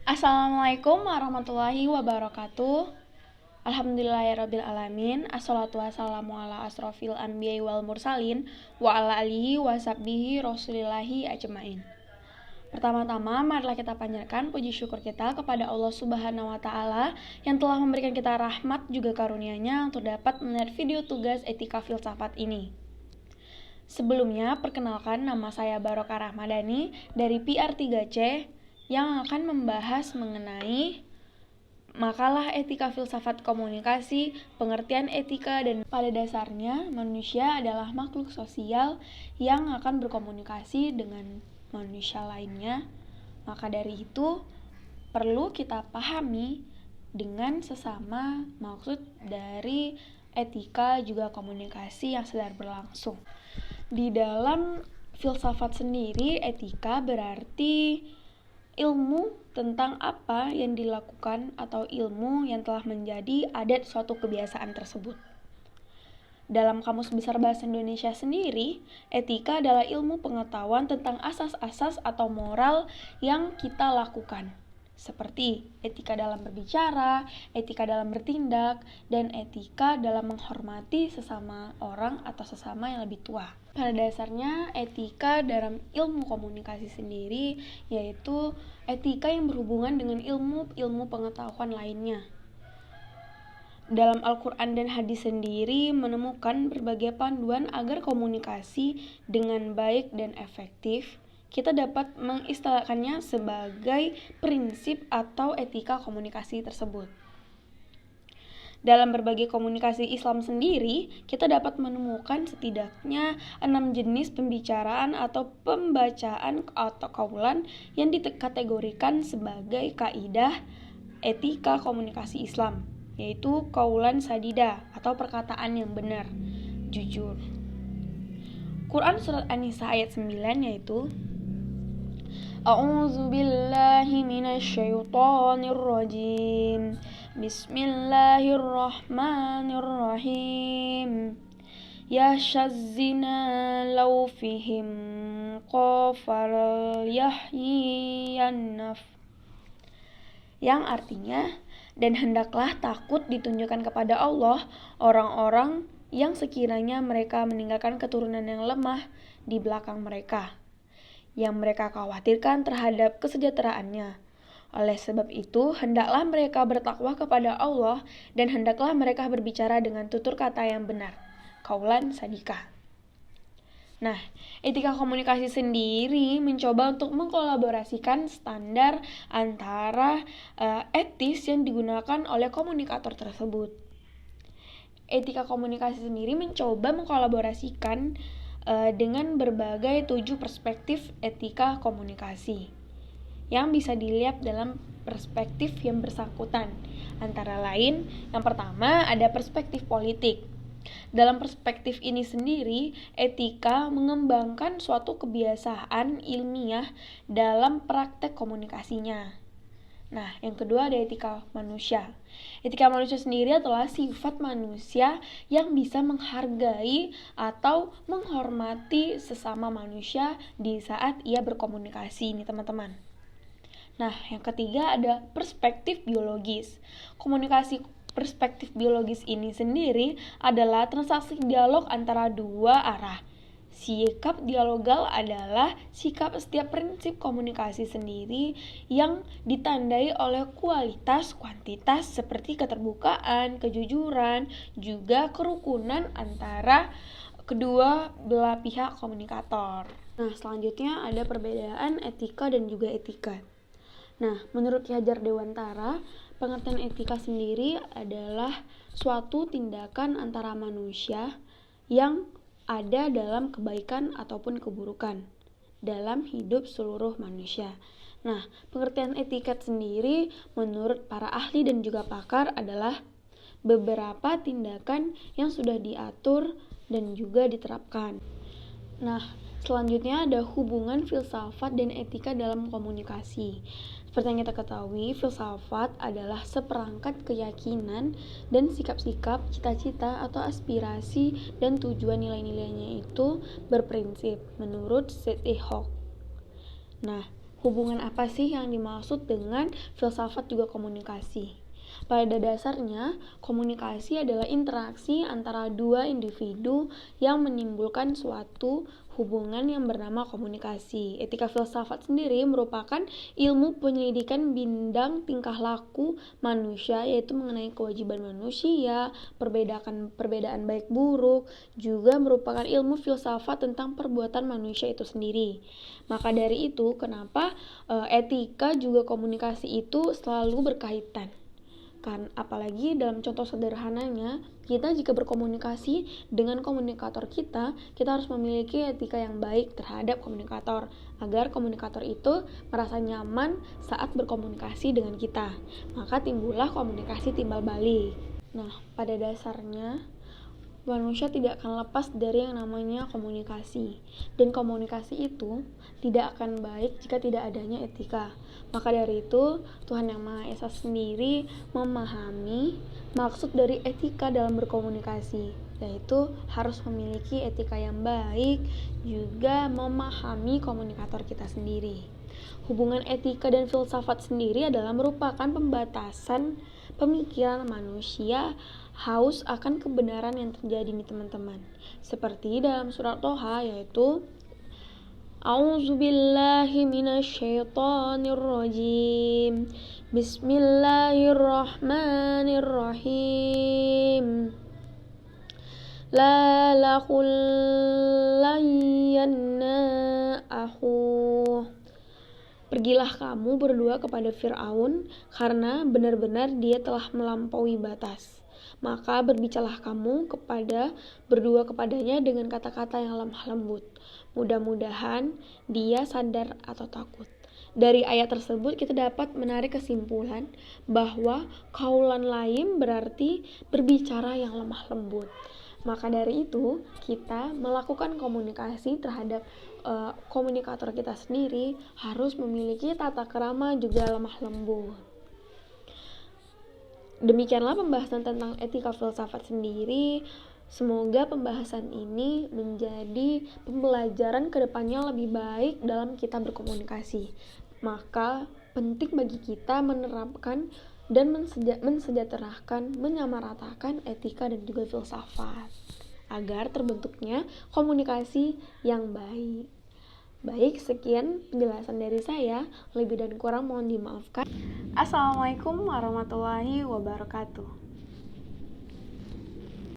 Assalamualaikum warahmatullahi wabarakatuh. Alhamdulillahirrabbilalamin. Assalatu wassalamu ala asrofil anbiya'i wal mursalin wa ala alihi wa sahbihi rasulillahi ajmain. Pertama-tama, marilah kita panjatkan puji syukur kita kepada Allah Subhanahu wa Ta'ala yang telah memberikan kita rahmat juga karunia-Nya untuk dapat melihat video tugas etika filsafat ini. Sebelumnya, perkenalkan, nama saya Barokah Rahmadani dari PR3C yang akan membahas mengenai makalah etika filsafat komunikasi, pengertian etika, dan pada dasarnya manusia adalah makhluk sosial yang akan berkomunikasi dengan manusia lainnya. Maka dari itu perlu kita pahami dengan sesama maksud dari etika juga komunikasi yang sedang berlangsung. Di dalam filsafat sendiri, etika berarti ilmu tentang apa yang dilakukan atau ilmu yang telah menjadi adat suatu kebiasaan tersebut. Dalam Kamus Besar Bahasa Indonesia sendiri, etika adalah ilmu pengetahuan tentang asas-asas atau moral yang kita lakukan, seperti etika dalam berbicara, etika dalam bertindak, dan etika dalam menghormati sesama orang atau sesama yang lebih tua. Pada dasarnya, etika dalam ilmu komunikasi sendiri yaitu etika yang berhubungan dengan ilmu pengetahuan lainnya. Dalam Al-Quran dan hadis sendiri menemukan berbagai panduan agar komunikasi dengan baik dan efektif. Kita dapat mengistilahkannya sebagai prinsip atau etika komunikasi tersebut. Dalam berbagai komunikasi Islam sendiri, kita dapat menemukan setidaknya 6 jenis pembicaraan atau pembacaan atau qaulan yang dikategorikan sebagai kaidah etika komunikasi Islam, yaitu qaulan sadida atau perkataan yang benar, jujur. Quran surat An-Nisa ayat 9 yaitu A'udzu billahi minasyaitonir rajim. Bismillahirrahmanirrahim. Ya syazzina law fihim qafal yahyiyannaf. Yang artinya, dan hendaklah takut ditunjukkan kepada Allah orang-orang yang sekiranya mereka meninggalkan keturunan yang lemah di belakang mereka, yang mereka khawatirkan terhadap kesejahteraannya. Oleh sebab itu, hendaklah mereka bertakwa kepada Allah dan hendaklah mereka berbicara dengan tutur kata yang benar. Qaulan sadika. Nah, etika komunikasi sendiri mencoba untuk mengkolaborasikan standar antara etis yang digunakan oleh komunikator tersebut. Etika komunikasi sendiri mencoba mengkolaborasikan dengan berbagai 7 perspektif etika komunikasi yang bisa dilihat dalam perspektif yang bersangkutan. Antara lain, yang pertama ada perspektif politik. Dalam perspektif ini sendiri, etika mengembangkan suatu kebiasaan ilmiah dalam praktek komunikasinya. Nah, yang kedua ada etika manusia. Etika manusia sendiri adalah sifat manusia yang bisa menghargai atau menghormati sesama manusia di saat ia berkomunikasi nih teman-teman. Nah, yang ketiga ada perspektif biologis. Komunikasi perspektif biologis ini sendiri adalah transaksi dialog antara dua arah. Sikap dialogal adalah sikap setiap prinsip komunikasi sendiri yang ditandai oleh kualitas, kuantitas seperti keterbukaan, kejujuran, juga kerukunan antara kedua belah pihak komunikator. Nah, selanjutnya ada perbedaan etika dan juga etika. Nah, menurut Ki Hajar Dewantara, pengertian etika sendiri adalah suatu tindakan antara manusia yang ada dalam kebaikan ataupun keburukan dalam hidup seluruh manusia. Nah, pengertian etiket sendiri menurut para ahli dan juga pakar adalah beberapa tindakan yang sudah diatur dan juga diterapkan. Nah, selanjutnya ada hubungan filsafat dan etika dalam komunikasi. Seperti yang kita ketahui, filsafat adalah seperangkat keyakinan dan sikap-sikap, cita-cita atau aspirasi dan tujuan nilai-nilainya itu berprinsip menurut Seth Hock. Nah, Hubungan apa sih yang dimaksud dengan filsafat juga komunikasi? Pada dasarnya, komunikasi adalah interaksi antara dua individu yang menimbulkan suatu hubungan yang bernama komunikasi. Etika filsafat sendiri merupakan ilmu penyelidikan bidang tingkah laku manusia, yaitu mengenai kewajiban manusia, perbedaan baik buruk, juga merupakan ilmu filsafat tentang perbuatan manusia itu sendiri. Maka dari itu, kenapa etika juga komunikasi itu selalu berkaitan? Kan apalagi dalam contoh sederhananya, kita jika berkomunikasi dengan komunikator kita harus memiliki etika yang baik terhadap komunikator agar komunikator itu merasa nyaman saat berkomunikasi dengan kita. Maka timbullah komunikasi timbal balik. Nah, pada dasarnya manusia tidak akan lepas dari yang namanya komunikasi, dan komunikasi itu tidak akan baik jika tidak adanya etika. Maka dari itu, Tuhan Yang Maha Esa sendiri memahami maksud dari etika dalam berkomunikasi, yaitu harus memiliki etika yang baik, juga memahami komunikator kita sendiri. Hubungan etika dan filsafat sendiri adalah merupakan pembatasan pemikiran manusia haus akan kebenaran yang terjadi nih teman-teman. Seperti dalam surat Toha, yaitu A'udzubillahi minasyaitonirrajim. Bismillahirrahmanirrahim. La laqullayanna ahu. Pergilah kamu berdua kepada Fir'aun, karena benar-benar dia telah melampaui batas. Maka berbicaralah kamu berdua kepadanya dengan kata-kata yang lemah lembut. Mudah-mudahan dia sadar atau takut. Dari ayat tersebut kita dapat menarik kesimpulan bahwa qaulan layyim berarti berbicara yang lemah lembut. Maka dari itu kita melakukan komunikasi terhadap komunikator kita sendiri harus memiliki tata krama juga lemah lembut. Demikianlah pembahasan tentang etika filsafat sendiri. Semoga pembahasan ini menjadi pembelajaran kedepannya lebih baik dalam kita berkomunikasi. Maka penting bagi kita menerapkan dan mensejahterakan, menyamaratakan etika dan juga filsafat agar terbentuknya komunikasi yang baik. Baik, sekian penjelasan dari saya. Lebih dan kurang mohon dimaafkan. Assalamualaikum warahmatullahi wabarakatuh.